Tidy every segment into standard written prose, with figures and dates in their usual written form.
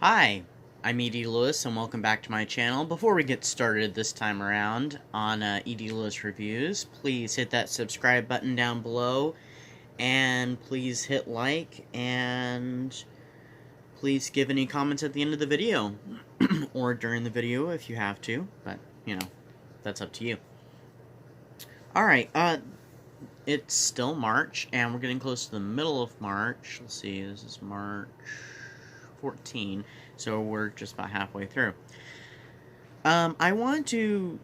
Hi, I'm E.D. Lewis, and welcome back to my channel. Before we get started this time around on E.D. Lewis Reviews, please hit that subscribe button down below, and please hit like, and please give any comments at the end of the video, or during the video if you have to, but, you know, that's up to you. Alright, it's still March, and we're getting close to the middle of March. Let's see, this is March 14, so we're just about halfway through. I want to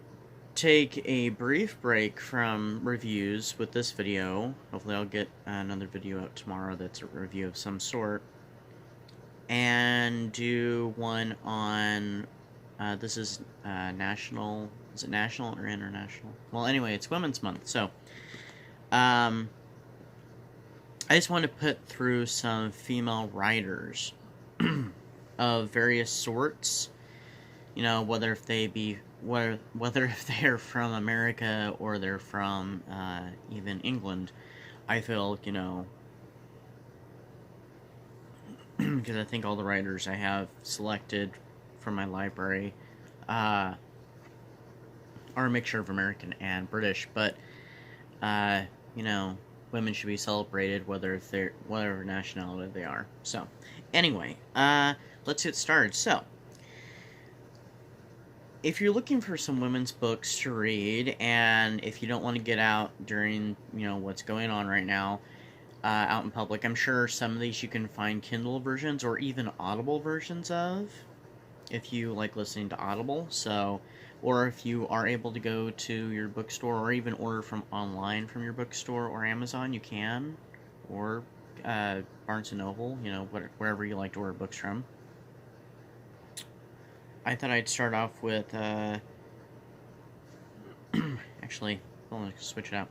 take a brief break from reviews with this video. Hopefully I'll get another video out tomorrow that's a review of some sort. And do one on, this is national, is it national or international? Well, anyway, it's Women's Month, so, I just want to put through some female writers of various sorts, you know, whether if they're from America or they're from even England. I feel, you know, because I think all the writers I have selected from my library are a mixture of American and British, but you know, women should be celebrated whatever nationality they are. So, anyway, let's get started. So, if you're looking for some women's books to read, and if you don't want to get out during, you know, what's going on right now, out in public, I'm sure some of these you can find Kindle versions or even Audible versions of, if you like listening to Audible. So, or if you are able to go to your bookstore or even order from online from your bookstore or Amazon, you can, or Barnes & Noble, you know, wherever you like to order books from. I thought I'd start off with, actually, let's switch it out.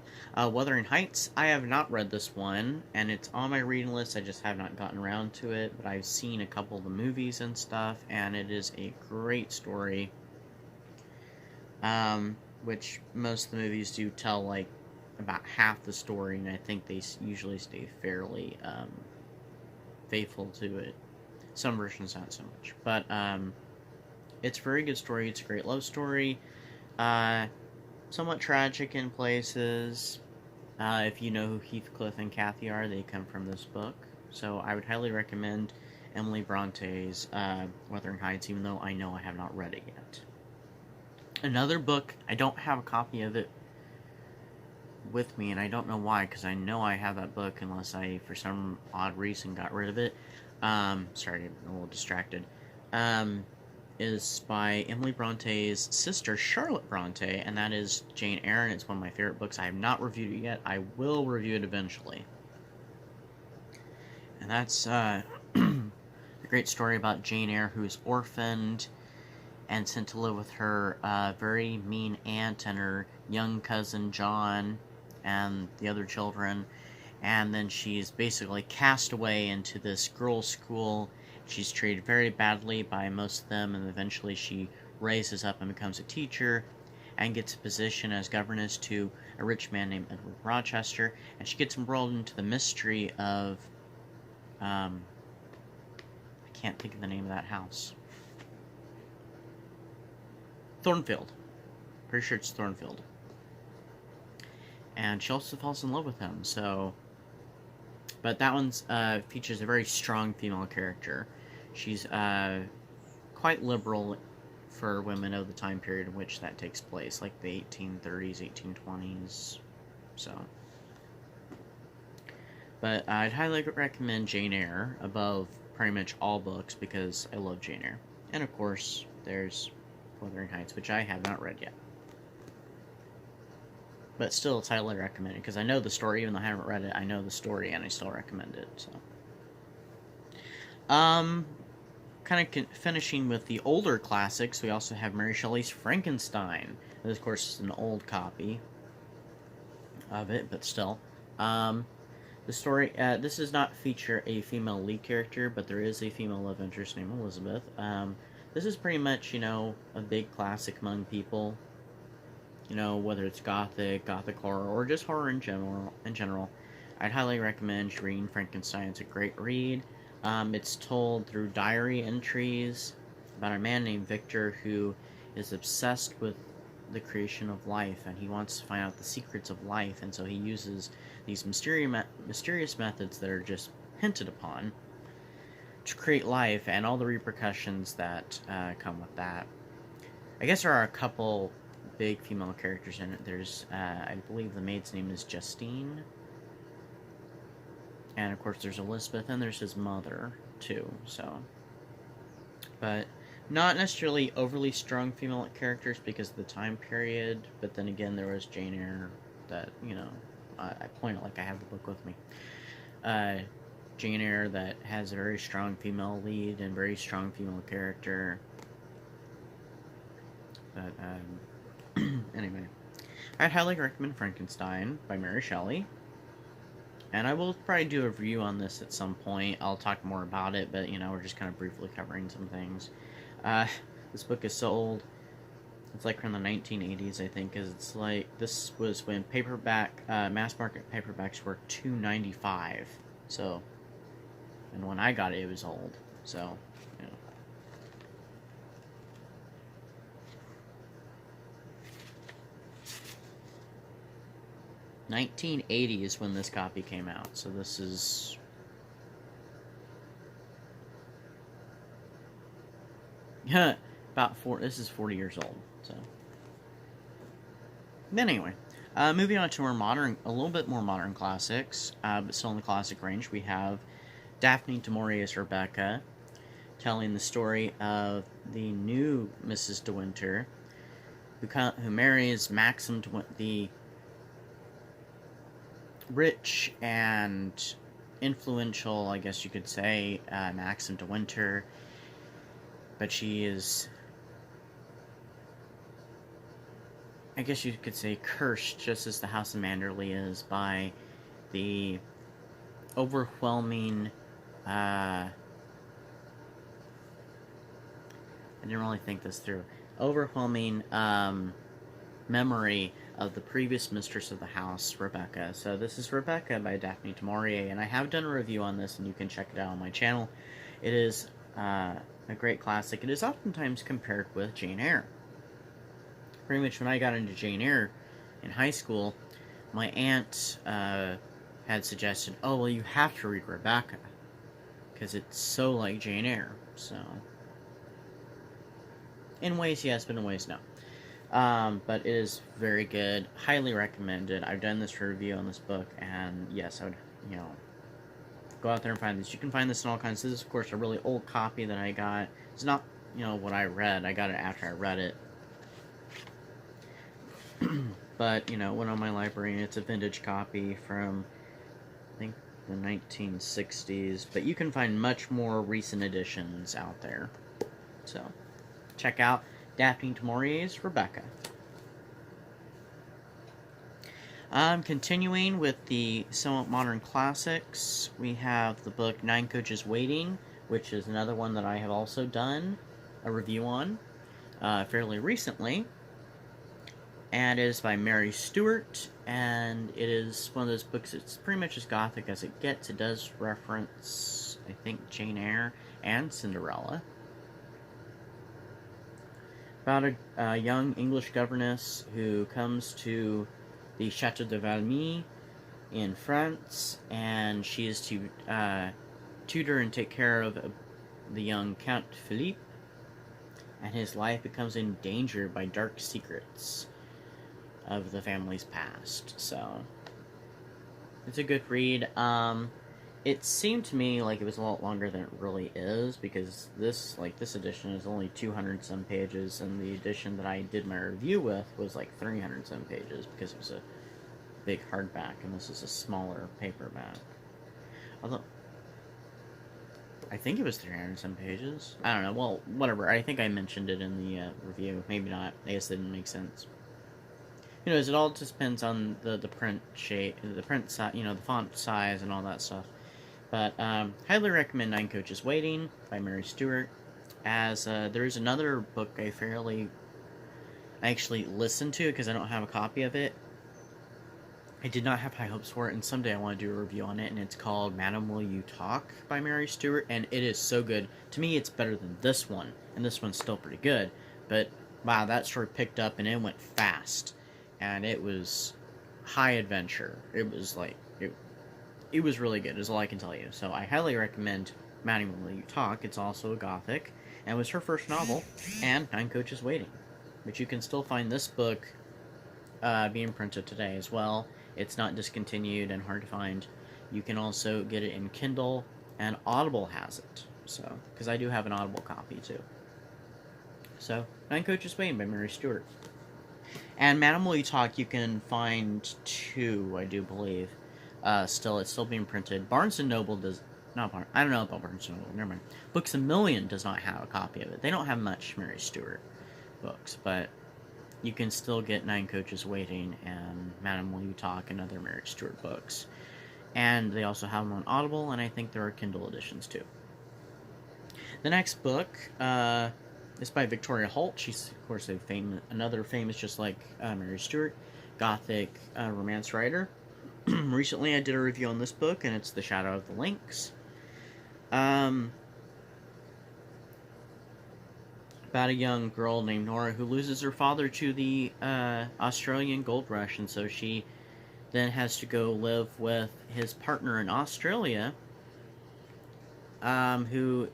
Wuthering Heights. I have not read this one, and it's on my reading list. I just have not gotten around to it, but I've seen a couple of the movies and stuff, and it is a great story. Which most of the movies do tell, like, about half the story, and I think they usually stay fairly, faithful to it. Some versions not so much, but, it's a very good story. It's a great love story. Somewhat tragic in places. If you know who Heathcliff and Cathy are, they come from this book. So I would highly recommend Emily Bronte's Wuthering Heights, even though I know I have not read it yet. Another book, I don't have a copy of it with me, and I don't know why, because I know I have that book unless I, for some odd reason, got rid of it. Sorry, I'm a little distracted. Is by Emily Bronte's sister, Charlotte Bronte, and that is Jane Eyre. It's one of my favorite books. I have not reviewed it yet. I will review it eventually. And that's a great story about Jane Eyre, who is orphaned and sent to live with her very mean aunt and her young cousin John and the other children. And then she's basically cast away into this girls' school. She's treated very badly by most of them, and eventually she raises up and becomes a teacher and gets a position as governess to a rich man named Edward Rochester, and she gets embroiled into the mystery of, I can't think of the name of that house. Thornfield. Pretty sure it's Thornfield. And she also falls in love with him, so... But that one features a very strong female character. She's quite liberal for women of the time period in which that takes place, like the 1830s, 1820s, so. But I'd highly recommend Jane Eyre above pretty much all books, because I love Jane Eyre. And of course, there's Wuthering Heights, which I have not read yet. But still, it's highly recommended, because I know the story, even though I haven't read it, I know the story, and I still recommend it, so. Kind of finishing with the older classics, we also have Mary Shelley's Frankenstein. This, of course, is an old copy of it, but still. The story, this does not feature a female lead character, but there is a female love interest named Elizabeth. This is pretty much, you know, a big classic among people. You know, whether it's gothic horror, or just horror in general, I'd highly recommend reading Frankenstein. It's a great read. It's told through diary entries about a man named Victor who is obsessed with the creation of life, and he wants to find out the secrets of life, and so he uses these mysterious methods that are just hinted upon to create life, and all the repercussions that come with that. I guess there are a couple big female characters in it. There's, I believe the maid's name is Justine, and of course there's Elizabeth, and there's his mother too. So, but not necessarily overly strong female characters because of the time period. But then again, there was Jane Eyre that, you know, I point it like I have the book with me. Jane Eyre that has a very strong female lead and very strong female character. But anyway, I'd highly recommend Frankenstein by Mary Shelley. And I will probably do a review on this at some point. I'll talk more about it, but, you know, we're just kind of briefly covering some things. This book is so old. It's like from the 1980s, I think, because it's like, this was when mass market paperbacks were $2.95. So, and when I got it, it was old. So, you know. 1980 is when this copy came out, so this is... this is 40 years old, so... Anyway, moving on to our a little bit more modern classics, but still in the classic range, we have Daphne du Maurier's Rebecca, telling the story of the new Mrs. de Winter, who marries Maxim the rich and influential, I guess you could say, Maxim de Winter, but she is, I guess you could say, cursed, just as the House of Manderley is, by the overwhelming, I didn't really think this through, overwhelming, memory of the previous mistress of the house, Rebecca. So this is Rebecca by Daphne du Maurier, and I have done a review on this, and you can check it out on my channel. It is a great classic. It is oftentimes compared with Jane Eyre. Pretty much when I got into Jane Eyre in high school, my aunt had suggested, oh, well, you have to read Rebecca, because it's so like Jane Eyre. So, in ways, yes, but in ways, no. But it is very good. Highly recommended. I've done this review on this book, and yes, I would, you know, go out there and find this. You can find this in all kinds. This is, of course, a really old copy that I got. It's not, you know, what I read. I got it after I read it. But, you know, went on my library, and it's a vintage copy from, I think, the 1960s. But you can find much more recent editions out there. So, check out Daphne du Maurier's Rebecca. Continuing with the somewhat modern classics, we have the book 9 Coaches Waiting, which is another one that I have also done a review on fairly recently. And it is by Mary Stewart, and it is one of those books, it's pretty much as gothic as it gets. It does reference, I think, Jane Eyre and Cinderella. About a young English governess who comes to the Chateau de Valmy in France, and she is to tutor and take care of the young Count Philippe, and his life becomes endangered by dark secrets of the family's past. So, it's a good read. It seemed to me like it was a lot longer than it really is, because this edition is only 200 some pages, and the edition that I did my review with was like 300 some pages, because it was a big hardback, and this is a smaller paperback. Although, I think it was 300 some pages. I don't know, well, whatever, I think I mentioned it in the review, maybe not, I guess it didn't make sense. You know, it all just depends on the print shape, the print size, you know, the font size and all that stuff. But highly recommend 9 Coaches Waiting by Mary Stewart. As there is another book I actually listened to because I don't have a copy of it. I did not have high hopes for it, and someday I want to do a review on it, and it's called Madam Will You Talk by Mary Stewart, and it is so good. To me, it's better than this one, and this one's still pretty good, but wow, that story picked up, and it went fast, and it was high adventure. It was like, it was really good, is all I can tell you. So I highly recommend Madam Will You Talk. It's also a gothic, and it was her first novel, and Nine Coaches Waiting. But you can still find this book being printed today as well. It's not discontinued and hard to find. You can also get it in Kindle, and Audible has it. So, because I do have an Audible copy too. So, Nine Coaches Waiting by Mary Stewart. And Madam Will You Talk, you can find two, I do believe. It's still being printed. Barnes and Noble does not. I don't know about Barnes and Noble. Never mind. Books a Million does not have a copy of it. They don't have much Mary Stewart books, but you can still get Nine Coaches Waiting and Madam Will You Talk and other Mary Stewart books. And they also have them on Audible, and I think there are Kindle editions too. The next book is by Victoria Holt. She's, of course, another famous, just like Mary Stewart, gothic romance writer. Recently, I did a review on this book, and it's The Shadow of the Lynx. About a young girl named Nora who loses her father to the Australian gold rush, and so she then has to go live with his partner in Australia, who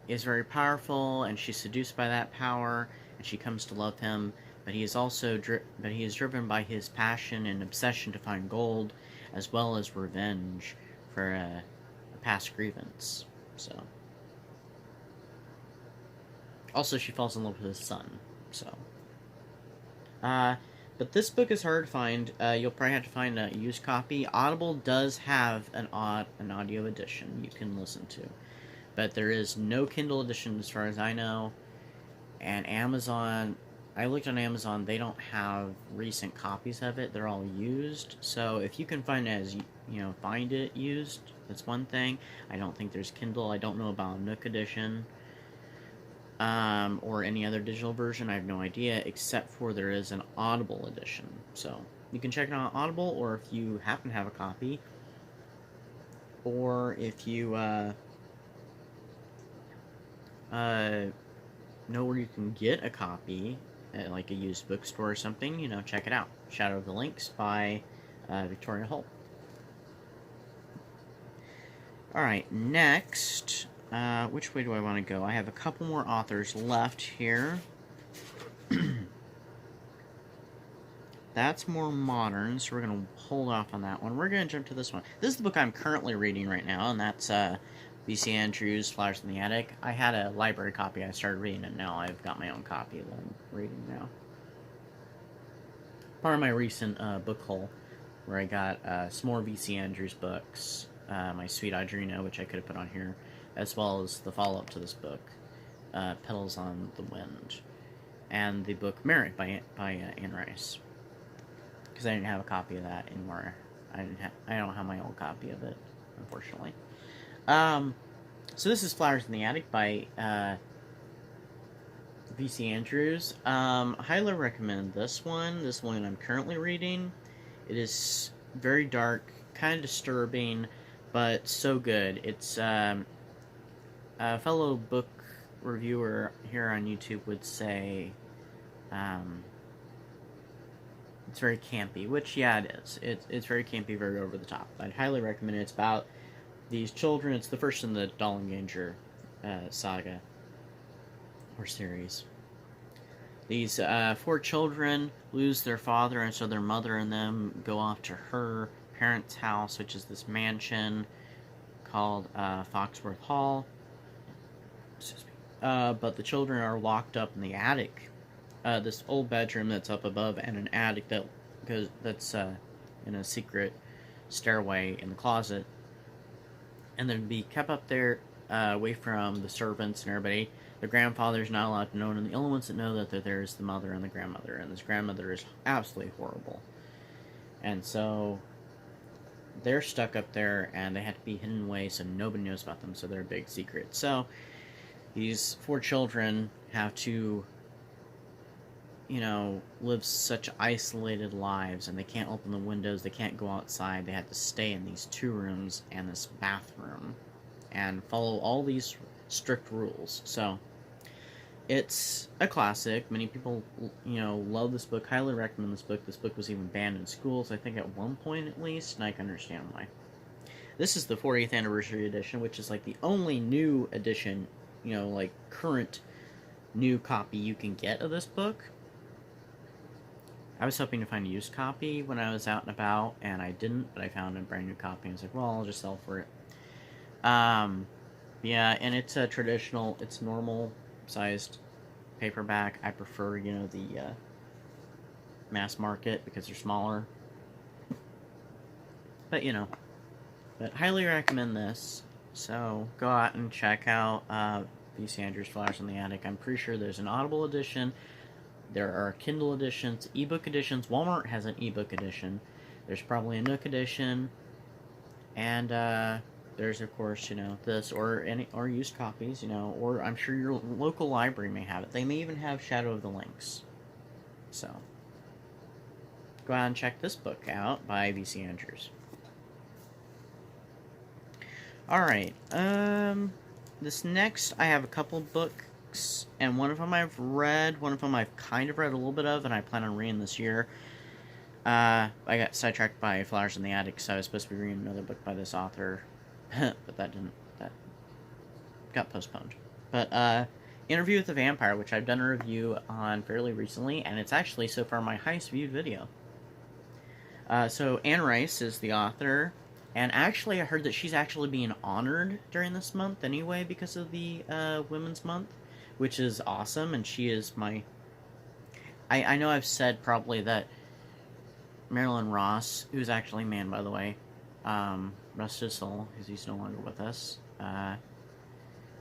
is very powerful, and she's seduced by that power, and she comes to love him. But he is also driven by his passion and obsession to find gold, as well as revenge for a past grievance. So, also she falls in love with his son. So, but this book is hard to find. You'll probably have to find a used copy. Audible does have an audio edition you can listen to, but there is no Kindle edition as far as I know. And Amazon, I looked on Amazon, they don't have recent copies of it. They're all used. So if you can find it find it used, that's one thing. I don't think there's Kindle. I don't know about a Nook edition or any other digital version. I have no idea, except for there is an Audible edition. So you can check it out on Audible, or if you happen to have a copy, or if you know where you can get a copy at like a used bookstore or something, check it out. Shadow of the Lynx by Victoria Holt. Alright, next, which way do I want to go? I have a couple more authors left here. That's more modern, so we're going to hold off on that one. We're going to jump to this one. This is the book I'm currently reading right now, and that's V.C. Andrews' Flowers in the Attic. I had a library copy. I started reading it now. I've got my own copy that I'm reading now. Part of my recent book haul, where I got some more V.C. Andrews books. My Sweet Audrina, which I could have put on here, as well as the follow-up to this book, Petals on the Wind, and the book Merit by Anne Rice. Because I didn't have a copy of that anymore. I don't have my own copy of it, unfortunately. So this is Flowers in the Attic by V.C. Andrews. Highly recommend this one. This one I'm currently reading. It is very dark, kind of disturbing, but so good. It's a fellow book reviewer here on YouTube would say it's very campy, which, yeah, it is. It's very campy, very over the top. I'd highly recommend it. It's about these children. It's the first in the Dollenganger saga or series. These 4 children lose their father, and so their mother and them go off to her parents' house, which is this mansion called Foxworth Hall. But the children are locked up in the attic. This old bedroom that's up above, and an attic that's in a secret stairway in the closet. And then be kept up there away from the servants and everybody. The grandfather's not allowed to know, and the only ones that know that they're there is the mother and the grandmother, and this grandmother is absolutely horrible. And so they're stuck up there, and they have to be hidden away so nobody knows about them, so they're a big secret. So these 4 children have to live such isolated lives, and they can't open the windows, they can't go outside, they have to stay in these 2 rooms and this bathroom and follow all these strict rules. So it's a classic. Many people, love this book, highly recommend this book. This book was even banned in schools, I think, at one point at least, and I can understand why. This is the 40th anniversary edition, which is like the only new edition, like current new copy you can get of this book. I was hoping to find a used copy when I was out and about, and I didn't, but I found a brand new copy, and I was like, well, I'll just sell for it. Yeah, and it's a traditional, it's normal sized paperback. I prefer, the mass market because they're smaller. But, but highly recommend this. So go out and check out V.C. Andrews' Flowers in the Attic. I'm pretty sure there's an Audible edition. There are Kindle editions, ebook editions. Walmart has an ebook edition. There's probably a Nook edition. And there's, of course, this or used copies, or I'm sure your local library may have it. They may even have Shadow of the Lynx. So go out and check this book out by V.C. Andrews. Alright, this next, I have a couple books, and one of them I've read, one of them I've kind of read a little bit of, and I plan on reading this year. I got sidetracked by Flowers in the Attic, so I was supposed to be reading another book by this author, but that got postponed. But, Interview with the Vampire, which I've done a review on fairly recently, and it's actually, so far, my highest viewed video. So, Anne Rice is the author. And actually, I heard that she's actually being honored during this month anyway because of the Women's Month, which is awesome, and she is my... I know I've said probably that Marilyn Ross, who's actually a man, by the way, rest his soul, because he's no longer with us, but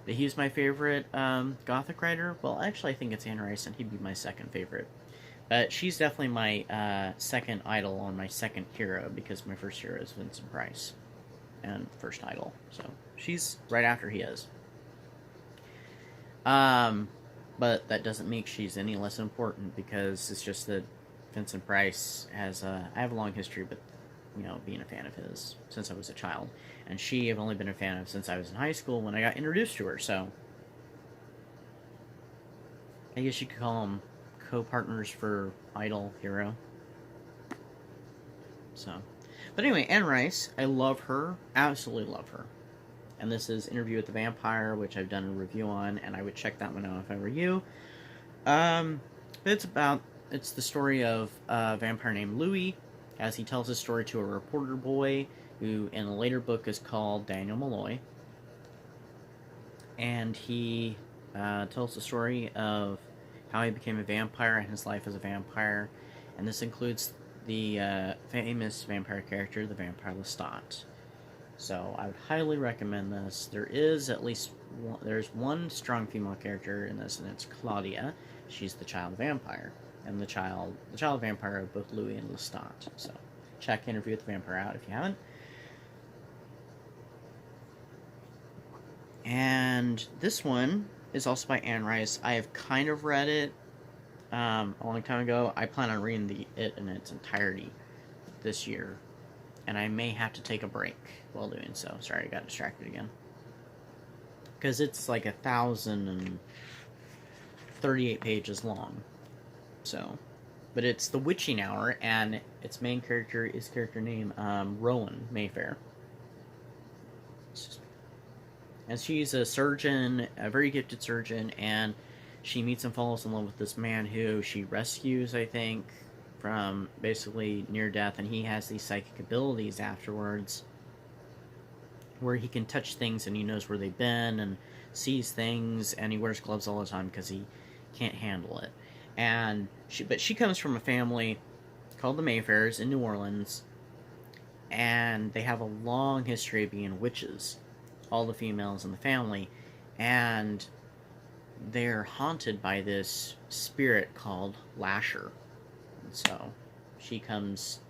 he's my favorite Gothic writer. Well, actually, I think it's Anne Rice, and he'd be my second favorite. She's definitely my second idol and my second hero, because my first hero is Vincent Price, and first idol. So she's right after he is. But that doesn't make she's any less important, because it's just that Vincent Price has I have a long history with being a fan of his since I was a child, and she I've only been a fan of since I was in high school when I got introduced to her. So I guess you could call them co-partners for idol hero. So, but anyway, Anne Rice, I love her, absolutely love her. And this is Interview with the Vampire, which I've done a review on, and I would check that one out if I were you. It's the story of a vampire named Louis, as he tells his story to a reporter boy, who in a later book is called Daniel Malloy. And he tells the story of how he became a vampire and his life as a vampire, and this includes the famous vampire character, the vampire Lestat. So I would highly recommend this. There is at least there's one strong female character in this, and it's Claudia. She's the child vampire, and the child vampire of both Louis and Lestat. So check Interview with the Vampire out if you haven't. And this one is also by Anne Rice. I have kind of read it a long time ago. I plan on reading it in its entirety this year, and I may have to take a break while doing so. Sorry, I got distracted again. Because it's like 1,038 pages long. So, but it's The Witching Hour, and its main character is character name Rowan Mayfair. And she's a surgeon, a very gifted surgeon, and she meets and falls in love with this man who she rescues, I think, from basically near death, and he has these psychic abilities afterwards where he can touch things and he knows where they've been and sees things, and he wears gloves all the time because he can't handle it. And she comes from a family called the Mayfairs in New Orleans, and they have a long history of being witches, all the females in the family, and they're haunted by this spirit called Lasher. And so she comes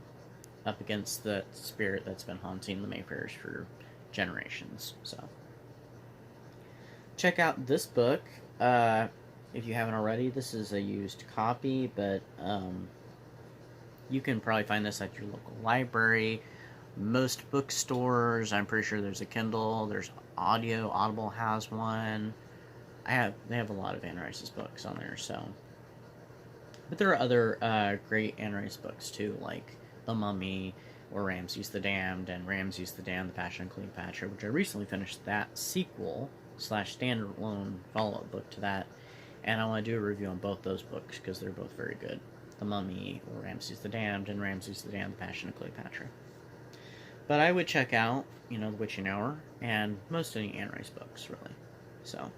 up against the spirit that's been haunting the Mayfairs for generations. So check out this book. if you haven't already, this is a used copy, but you can probably find this at your local library, most bookstores. I'm pretty sure there's a Kindle. There's audio. Audible has one. They have a lot of Anne Rice's books on there. So, but there are other great Anne Rice books too, like The Mummy or Ramses the Damned and Ramses the Damned: The Passion of Cleopatra, which I recently finished that sequel / standalone follow-up book to that, and I want to do a review on both those books because they're both very good. The Mummy or Ramses the Damned and Ramses the Damned: The Passion of Cleopatra. But I would check out, The Witching Hour and most any Anne Rice books, really. So.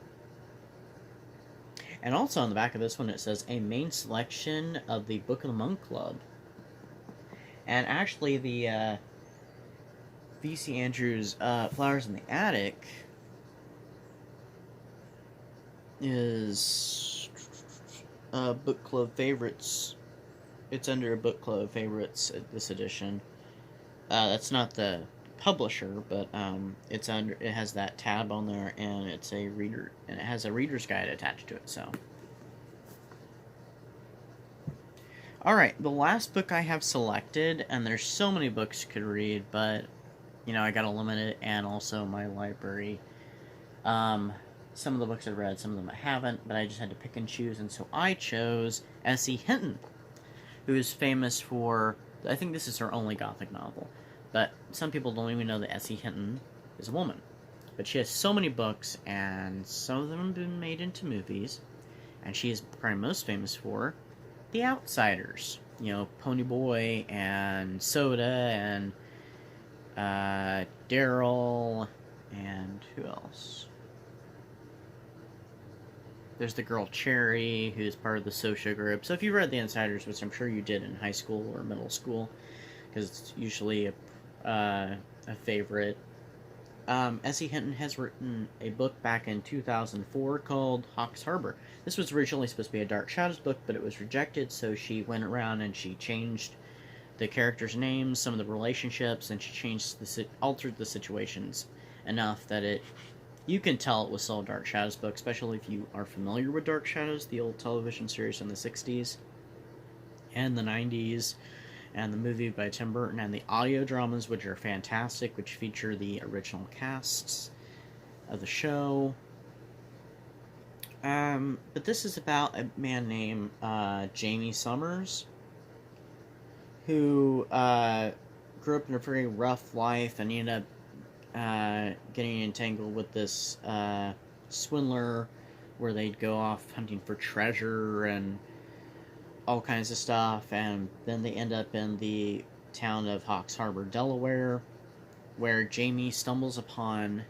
And also on the back of this one, it says a main selection of the Book of the Month Club. And actually, the V.C. Andrews' Flowers in the Attic is book club favorites. It's under book club favorites this edition. That's not the publisher, but it's under. It has that tab on there, and it's a reader, and it has a reader's guide attached to it. So, all right, the last book I have selected, and there's so many books you could read, but I got to limit it, and also my library. Some of the books I've read, some of them I haven't, but I just had to pick and choose, and so I chose S.E. Hinton, who is famous for. I think this is her only Gothic novel. But some people don't even know that S.E. Hinton is a woman. But she has so many books, and some of them have been made into movies. And she is probably most famous for The Outsiders. Pony Boy, and Soda, and Daryl, and who else? There's the girl Cherry, who's part of the social group. So if you read The Outsiders, which I'm sure you did in high school or middle school, because it's usually a favorite. S.E. Hinton has written a book back in 2004 called Hawks Harbor. This was originally supposed to be a Dark Shadows book, but it was rejected, so she went around and she changed the characters' names, some of the relationships, and she altered the situations enough that you can tell it was still a Dark Shadows book, especially if you are familiar with Dark Shadows, the old television series in the 60s and the 90s, and the movie by Tim Burton, and the audio dramas, which are fantastic, which feature the original casts of the show. But this is about a man named Jamie Summers, who grew up in a very rough life, and he ended up getting entangled with this swindler where they'd go off hunting for treasure and all kinds of stuff, and then they end up in the town of Hawks Harbor, Delaware, where Jamie stumbles upon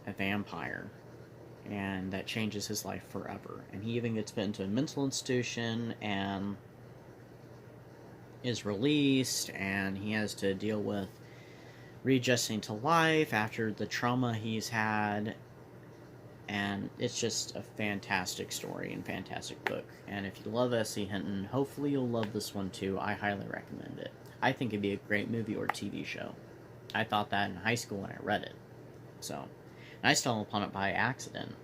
a vampire, and that changes his life forever. And he even gets put into a mental institution and is released, and he has to deal with readjusting to life after the trauma he's had. And it's just a fantastic story and fantastic book. And if you love S.E. Hinton, hopefully you'll love this one too. I highly recommend it. I think it'd be a great movie or TV show. I thought that in high school when I read it. So, and I stumbled upon it by accident.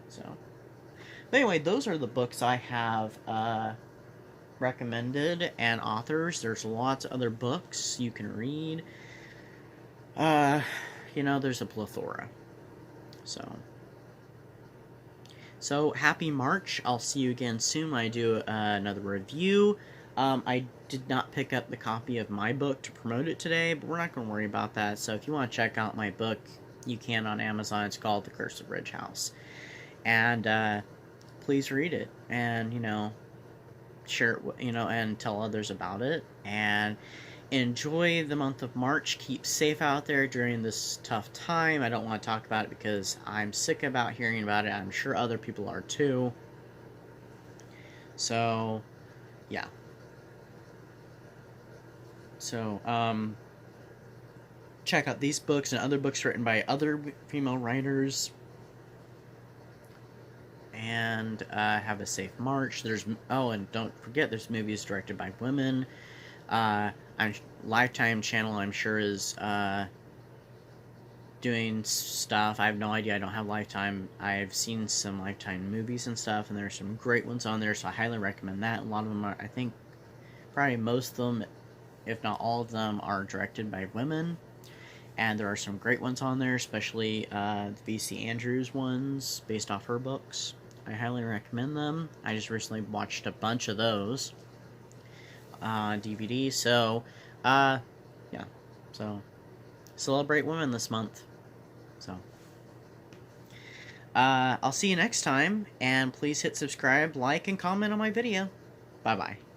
So, but anyway, those are the books I have recommended and authors. There's lots of other books you can read. There's a plethora. So happy March. I'll see you again soon when I do another review. I did not pick up the copy of my book to promote it today, but we're not going to worry about that. So if you want to check out my book, you can on Amazon. It's called The Curse of Ridge House. And please read it and, share it, and tell others about it. And enjoy the month of March. Keep safe out there during this tough time. I don't want to talk about it because I'm sick about hearing about it. I'm sure other people are too. So, yeah. So, check out these books and other books written by other female writers. And have a safe March. And don't forget, there's movies directed by women. Lifetime channel, I'm sure, is doing stuff. I have no idea. I don't have Lifetime. I've seen some Lifetime movies and stuff, and there's some great ones on there, so I highly recommend that. A lot of them are, I think, probably most of them, if not all of them, are directed by women. And there are some great ones on there, especially the V.C. Andrews ones, based off her books. I highly recommend them. I just recently watched a bunch of those on DVD, so, yeah. So, celebrate women this month. So, I'll see you next time, and please hit subscribe, like, and comment on my video. Bye-bye.